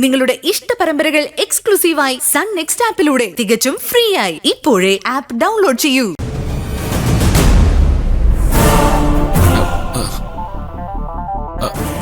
നിങ്ങളുടെ ഇഷ്ട പരമ്പരകൾ എക്സ്ക്ലൂസീവായി സൺ നെക്സ്റ്റ് ആപ്പിലൂടെ തികച്ചും ഫ്രീ ആയി ഇപ്പോഴേ ആപ്പ് ഡൗൺലോഡ് ചെയ്യൂ.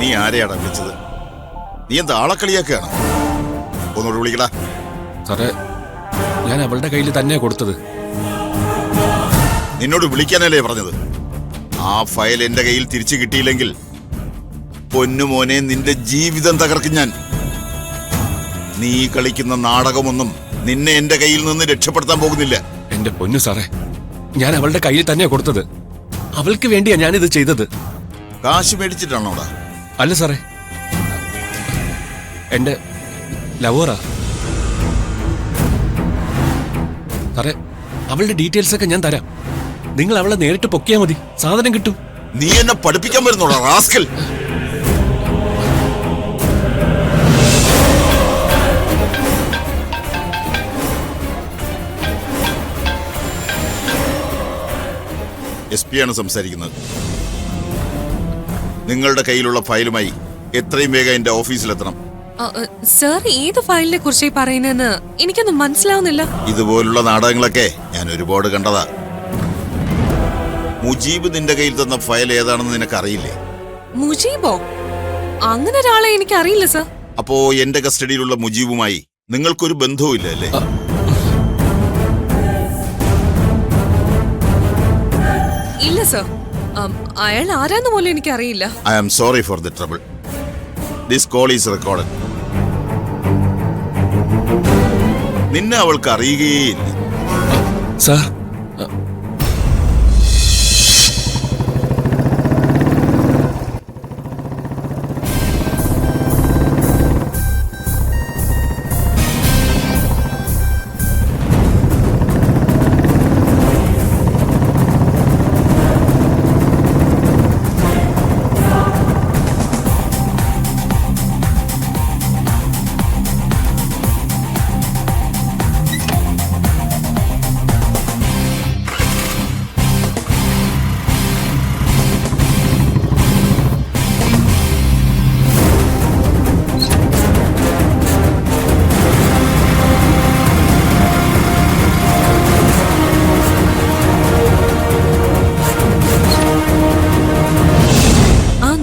നീ ആരെയാടാ വിളിച്ചത്? നീ എന്താ ആളക്കളിയാക്കുകയാണോ? ഒന്നുകൂടി വിളിക്കടാ. സാറേ, ഞാൻ അവളുടെ കയ്യിൽ തന്നെയാ കൊടുത്തത്. നിന്നോട് വിളിക്കാനല്ലേ പറഞ്ഞത്? ആ ഫയൽ എന്റെ കയ്യിൽ തിരിച്ചു കിട്ടിയില്ലെങ്കിൽ പൊന്നുമോനെ നിന്റെ ജീവിതം തകർക്കും ഞാൻ. നീ കളിക്കുന്ന നാടകമൊന്നും നിന്നെ എന്റെ കയ്യിൽ നിന്ന് രക്ഷപ്പെടുത്താൻ പോകുന്നില്ല. എന്റെ പൊന്നു സാറേ, ഞാൻ അവളുടെ കയ്യിൽ തന്നെയാ കൊടുത്തത്. അവൾക്ക് വേണ്ടിയാ ഞാനിത് ചെയ്തത്. കാശ് മേടിച്ചിട്ടാണോടാ? അല്ല സാറേ, എന്റെ ലവറാ സാറേ. അവളുടെ ഡീറ്റെയിൽസ് ഒക്കെ ഞാൻ തരാം. നിങ്ങൾ അവളെ നേരിട്ട് പൊക്കിയാ മതി, സാധനം കിട്ടും. നീ എന്നെ പഠിപ്പിക്കാൻ വരുന്നോടാ റാസ്കൽ? SP ആണ് സംസാരിക്കുന്നത്. നിങ്ങളുടെ കയ്യിലുള്ള ഫയലുമായി എത്രയും വേഗം എന്റെ ഓഫീസിലെത്തണം. സർ, ഏത് ഫയലിനെ കുറിച്ച് പറയുന്നതെന്ന് എനിക്കൊന്നും മനസ്സിലാവുന്നില്ല. ഇതുപോലുള്ള നാടകങ്ങളൊക്കെ ഞാൻ ഒരുപാട് കണ്ടതാ. മുജീബ് നിന്റെ കയ്യിൽ തന്ന ഫയൽ ഏതാണെന്ന് നിനക്ക് അറിയില്ലേ? മുജീബോ? അങ്ങനെ ഒരാളെ എനിക്ക് അറിയില്ല സർ. അപ്പോ എന്റെ കസ്റ്റഡിയിലുള്ള മുജീബുമായി നിങ്ങൾക്കൊരു ബന്ധവും ഇല്ല അല്ലേ? ഇല്ല സർ, അയാൾ ആരാന്ന് പോലും എനിക്ക് അറിയില്ല. I am sorry for the trouble. This call is recorded. നിന്നെ അവൾക്ക് അറിയുകയില്ല. സാർ,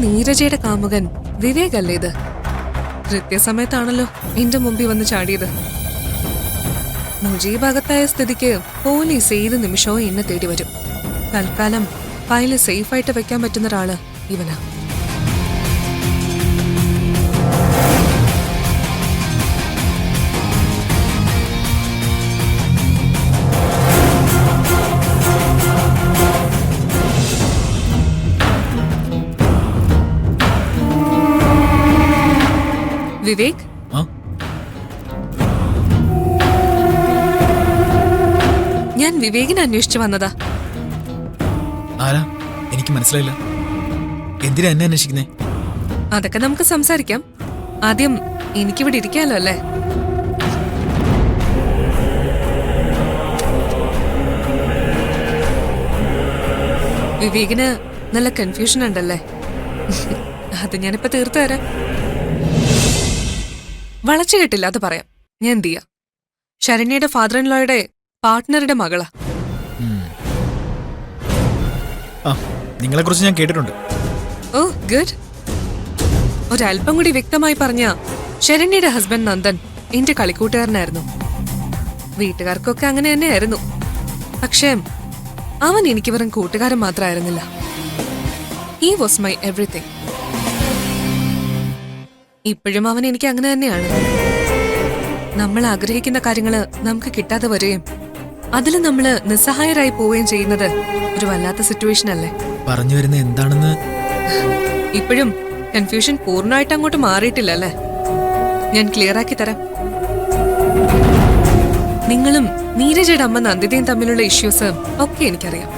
നീരജയുടെ കാമുകൻ വിവേക് അല്ലേ ഇത്? കൃത്യസമയത്താണല്ലോ എന്റെ മുമ്പിൽ വന്ന് ചാടിയത്. മുജീബ് അകത്തായ സ്ഥിതിക്ക് പോലീസ് ഏത് നിമിഷവും എന്നെ തേടി വരും. തൽക്കാലം ഫയല് സേഫായിട്ട് വെക്കാൻ പറ്റുന്ന ഒരാള് ഇവനാ. വിവേക്, ഞാൻ വിവേകിനെ അന്വേഷിച്ചു വന്നതാ. ആരാ? എനിക്ക് മനസ്സിലായില്ല. എന്തിനാ എന്നെ അന്വേഷിക്കുന്നേ? അതൊക്കെ നമുക്ക് സംസാരിക്കാം. ആദ്യം എനിക്കിവിടെ ഇരിക്കാലോ അല്ലേ? വിവേകിന് നല്ല കൺഫ്യൂഷൻ ഉണ്ടല്ലേ? അത് ഞാനിപ്പോ തീർത്തു തരാം. വളച്ചു കെട്ടില്ല, അത് പറയാം. ഞാൻ ദിയ, ശരണ്യയുടെ ഫാദർ ഇൻ ലോയുടെ പാർട്ട്ണറുടെ മകളാ. നിങ്ങളെ കുറിച്ച് ഞാൻ കേട്ടിട്ടുണ്ട്. ഓ ഗുഡ്. ഒരല്പം കൂടി വ്യക്തമായി പറഞ്ഞ, ശരണ്യയുടെ ഹസ്ബൻഡ് നന്ദൻ എന്റെ കളിക്കൂട്ടുകാരനായിരുന്നു. വീട്ടുകാർക്കൊക്കെ അങ്ങനെ തന്നെയായിരുന്നു. പക്ഷേ അവൻ എനിക്ക് വെറും കൂട്ടുകാരൻ മാത്രമായിരുന്നില്ല. He was my everything. ഇപ്പോഴും അവൻ എനിക്ക് അങ്ങനെ തന്നെയാണ്. നമ്മൾ ആഗ്രഹിക്കുന്ന കാര്യങ്ങള് നമുക്ക് കിട്ടാതെ വരികയും അതിൽ നമ്മള് നിസ്സഹായരായി പോവുകയും ചെയ്യുന്നത് ഒരു വല്ലാത്ത സിറ്റുവേഷൻ അല്ലേ? പറഞ്ഞു വരുന്നത് എന്താണെന്ന് ഇപ്പോഴും കൺഫ്യൂഷൻ പൂർണ്ണമായിട്ട് അങ്ങോട്ട് മാറിയിട്ടില്ല അല്ലേ? ഞാൻ ക്ലിയർ ആക്കി തരാം. നിങ്ങളും നീരജയുടെ അമ്മ നന്ദിതയും തമ്മിലുള്ള ഇഷ്യൂസ് ഒക്കെ എനിക്കറിയാം.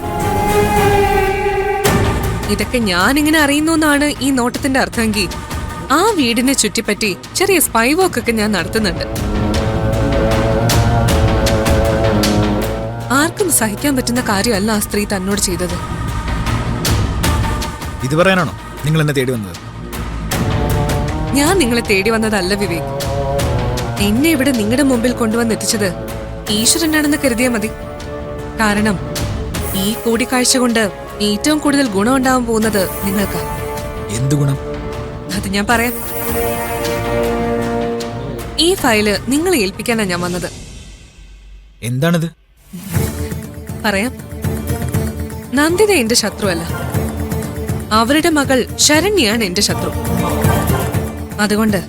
ഇതൊക്കെ ഞാൻ ഇങ്ങനെ അറിയുന്നു എന്നാണ് ഈ നോട്ടത്തിന്റെ അർത്ഥമെങ്കിൽ ആ വീടിനെ ചുറ്റിപ്പറ്റി ചെറിയ സ്പൈ വർക്ക് ഞാൻ നടത്തുന്നുണ്ട്. ആർക്കും സഹിക്കാൻ പറ്റുന്ന കാര്യമല്ല ആ സ്ത്രീ തന്നോട് ചെയ്തത്. ഇത് പറയാനാണോ നിങ്ങൾ എന്നെ തേടി വന്നത്? ഞാൻ നിങ്ങളെ തേടി വന്നതല്ല വിവേക്. എന്നെ ഇവിടെ നിങ്ങളുടെ മുമ്പിൽ കൊണ്ടുവന്നെത്തിച്ചത് ഈശ്വരനാണെന്ന് കരുതിയാൽ മതി. കാരണം ഈ കൂടിക്കാഴ്ച കൊണ്ട് ഏറ്റവും കൂടുതൽ ഗുണമുണ്ടാവാൻ പോകുന്നത് നിങ്ങൾക്ക്. എന്തു ഗുണം? അത് ഞാൻ പറയാം. ഈ ഫയല് നിങ്ങളെ ഏൽപ്പിക്കാനാണ് ഞാൻ വന്നത്. എന്താണിത്? പറയാം. നന്ദിത എന്റെ ശത്രുവല്ല. അവരുടെ മകൾ ശരണ്യാണ് എന്റെ ശത്രു. അതുകൊണ്ട്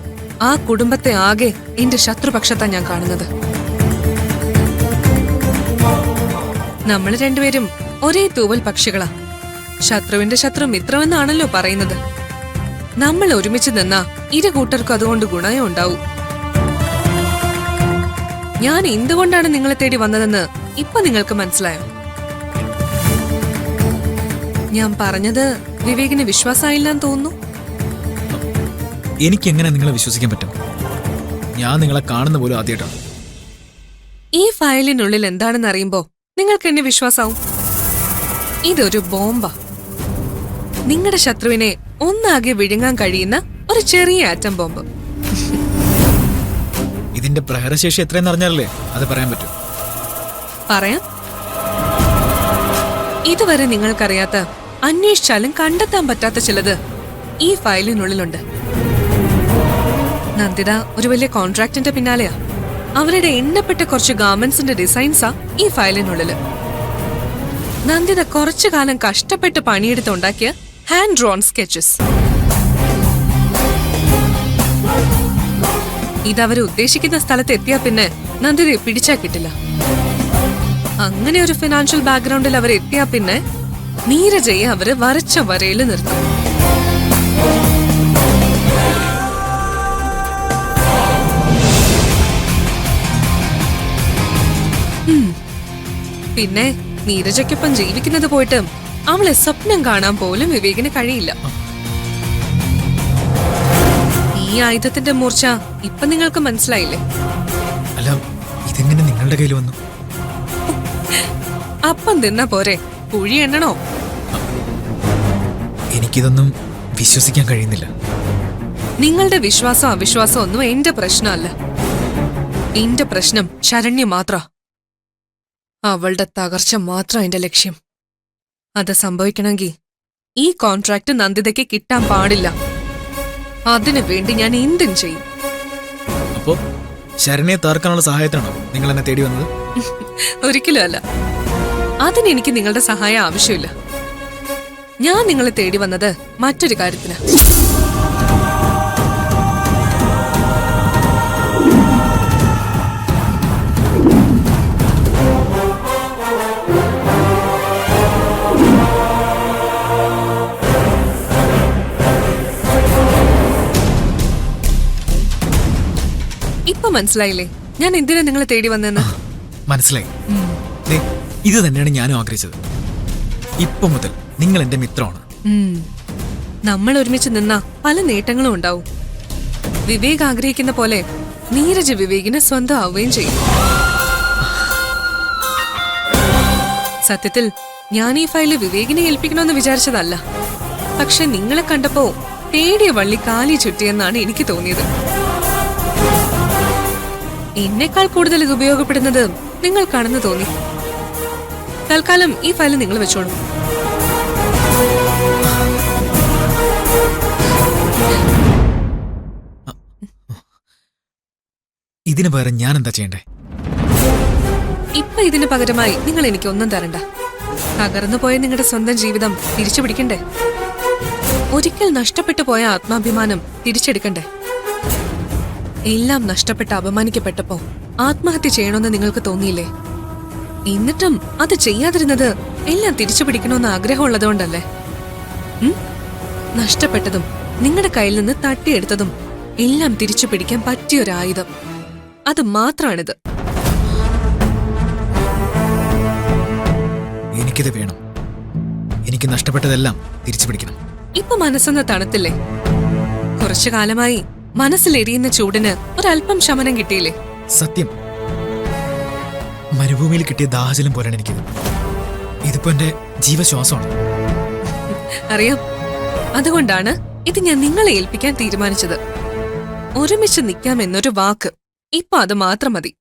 ആ കുടുംബത്തെ ആകെ എന്റെ ശത്രുപക്ഷത്താ ഞാൻ കാണുന്നത്. നമ്മൾ രണ്ടുപേരും ഒരേ തൂവൽ പക്ഷികളാ. ശത്രുവിന്റെ ശത്രു മിത്രമെന്നാണല്ലോ പറയുന്നത്. നമ്മൾ ഒരുമിച്ച് നിന്നാ ഇരു കൂട്ടർക്കും അതുകൊണ്ട് ഗുണമേ ഉണ്ടാവൂ. ഞാൻ എന്തുകൊണ്ടാണ് നിങ്ങളെ തേടി വന്നതെന്ന് ഇപ്പൊ നിങ്ങൾക്ക് മനസ്സിലായോ? ഞാൻ പറഞ്ഞത് വിവേകിന് വിശ്വാസമായില്ലെന്ന് തോന്നുന്നു. എനിക്ക് എങ്ങനെ നിങ്ങളെ വിശ്വസിക്കാൻ പറ്റും? ഞാൻ നിങ്ങളെ കാണുന്ന പോലും ആദ്യമായിട്ടാണ്. ഈ ഫയലിനുള്ളിൽ എന്താണെന്ന് അറിയുമ്പോ നിങ്ങൾക്ക് എന്നെ വിശ്വാസാവും. ഇതൊരു ബോംബാ. നിങ്ങളുടെ ശത്രുവിനെ ഒന്നാകെ വിഴുങ്ങാൻ കഴിയുന്ന ഒരു ചെറിയ ആറ്റം ബോംബ്. ഇതിന്റെ പ്രഹരശേഷി എത്രയെന്ന് അറിഞ്ഞാലല്ലേ അത് പറയാൻ പറ്റൂ. പറയാം. ഇതുവരെ നിങ്ങൾക്കറിയാത്ത, അന്വേഷിച്ചാലും കണ്ടെത്താൻ പറ്റാത്ത ചിലത് ഈ ഫയലിനുള്ളിലുണ്ട്. നന്ദിത ഒരു വലിയ കോൺട്രാക്ടിന്റെ പിന്നാലെയാ. അവരുടെ എണ്ണപ്പെട്ട കുറച്ച് ഗാർമെന്റ്സിന്റെ ഡിസൈൻസാ ഈ ഫയലിനുള്ളില്. നന്ദിത കുറച്ചു കാലം കഷ്ടപ്പെട്ട് പണിയെടുത്തുണ്ടാക്കിയ ഹാൻഡ് ഡ്രോൺ സ്കെച്ചസ്. ഇതവര് ഉദ്ദേശിക്കുന്ന സ്ഥലത്ത് എത്തിയാ പിന്നെ നന്ദിതയെ പിടിച്ചാ കിട്ടില്ല. അങ്ങനെ ഒരു ഫിനാൻഷ്യൽ ബാക്ക്ഗ്രൗണ്ടിൽ അവർ എത്തിയാ പിന്നെ നീരജയെ അവര് വരച്ച വരയിൽ നിർത്തും. പിന്നെ നീരജയ്ക്കൊപ്പം ജീവിക്കുന്നത് പോയിട്ട് അവളെ സ്വപ്നം കാണാൻ പോലും വിവേകിന് കഴിയില്ല. ഈ ആയുധത്തിന്റെ മൂർച്ച ഇപ്പൊ നിങ്ങൾക്ക് മനസ്സിലായില്ലേ? അല്ല, ഇതെങ്ങനെ നിങ്ങളുടെ കയ്യിൽ വന്നു? അപ്പം തിന്നാ പോരെ, കുഴി എണ്ണണോ? എനിക്കിതൊന്നും വിശ്വസിക്കാൻ കഴിയുന്നില്ല. നിങ്ങളുടെ വിശ്വാസം അവിശ്വാസം ഒന്നും എന്റെ പ്രശ്നമല്ല. എന്റെ പ്രശ്നം ശരണ്യ മാത്ര. അവളുടെ തകർച്ച മാത്രം എന്റെ ലക്ഷ്യം. അത് സംഭവിക്കണമെങ്കിൽ ഈ കോൺട്രാക്ട് നന്ദിതയ്ക്ക് കിട്ടാൻ പാടില്ല. അതിനു വേണ്ടി ഞാൻ എന്തും ചെയ്യും. അപ്പോ ശരണ്യെ തകർക്കാനുള്ള സഹായത്താണോ നിങ്ങൾ എന്നെ തേടി വന്നത്? ഒരിക്കലും അല്ല. അതിനെനിക്ക് നിങ്ങളുടെ സഹായം ആവശ്യമില്ല. ഞാൻ നിങ്ങളെ തേടി വന്നത് മറ്റൊരു കാര്യത്തിന്. ഇപ്പൊ മനസ്സിലായില്ലേ ഞാൻ എന്തിനാ നിങ്ങളെ തേടി വന്നെന്ന്? മനസ്സിലായി. ഇത് തന്നെയാണ് ഞാനും ആഗ്രഹിച്ചത്. ഇപ്പൊ മുതൽ നിങ്ങൾ എന്റെ മിത്രമാണ്. നമ്മൾ ഒരുമിച്ച് നിന്ന പല നേട്ടങ്ങളും ഉണ്ടാവും. വിവേക് ആഗ്രഹിക്കുന്ന പോലെ നീരജ് വിവേകിനെ സ്വന്തം ആവുകയും ചെയ്യും. സത്യത്തിൽ ഞാൻ ഈ ഫയല് വിവേകിനെ ഏൽപ്പിക്കണമെന്ന് വിചാരിച്ചതല്ല. പക്ഷെ നിങ്ങളെ കണ്ടപ്പോ പേടിയ വള്ളി കാലി ചുറ്റിയെന്നാണ് എനിക്ക് തോന്നിയത്. എന്നെക്കാൾ കൂടുതൽ ഇത് ഉപയോഗപ്പെടുന്നത് നിങ്ങൾക്കാണെന്ന് തോന്നി. തൽക്കാലം ഈ ഫയൽ നിങ്ങൾ വെച്ചോളൂ. ഇതിന് പകരം ഞാൻ എന്താ ചെയ്യണ്ടേ? ഇപ്പൊ ഇതിന് പകരമായി നിങ്ങൾ എനിക്ക് ഒന്നും തരണ്ട. തകർന്നു പോയ നിങ്ങളുടെ സ്വന്തം ജീവിതം തിരിച്ചു പിടിക്കണ്ടേ? ഒരിക്കൽ നഷ്ടപ്പെട്ടു പോയ ആത്മാഭിമാനം തിരിച്ചെടുക്കണ്ടേ? എല്ലാം നഷ്ടപ്പെട്ട് അപമാനിക്കപ്പെട്ടപ്പോ ആത്മഹത്യ ചെയ്യണമെന്ന് നിങ്ങൾക്ക് തോന്നിയില്ലേ? എന്നിട്ടും അത് ചെയ്യാതിരുന്നത് എല്ലാം തിരിച്ചു പിടിക്കണമെന്ന് ആഗ്രഹമുള്ളതുകൊണ്ടല്ലേ? നഷ്ടപ്പെട്ടതും നിങ്ങളുടെ കയ്യിൽ നിന്ന് തട്ടിയെടുത്തതും എല്ലാം തിരിച്ചു പിടിക്കാൻ പറ്റിയൊരായുധം. അത് മാത്രമാണിത്. എനിക്കിത് വേണം. എനിക്ക് നഷ്ടപ്പെട്ടതെല്ലാം തിരിച്ചു പിടിക്കണം. ഇപ്പൊ മനസ്സൊന്ന് തണുത്തില്ലേ? കുറച്ചു കാലമായി മനസ്സിലെരിയുന്ന ചൂടിന് ഒരല്പം ശമനം കിട്ടിയില്ലേ? സത്യം, മരുഭൂമിയിൽ കിട്ടിയ ദാഹജലം പോലെയാണ് എനിക്കിത്. ഇതിപ്പോ എന്റെ ജീവശ്വാസമാണ്. അറിയാം. അതുകൊണ്ടാണ് ഇത് ഞാൻ നിങ്ങളെ ഏൽപ്പിക്കാൻ തീരുമാനിച്ചത്. ഒരുമിച്ച് നിൽക്കാമെന്നൊരു വാക്ക് ഇപ്പൊ അത് മാത്രം മതി.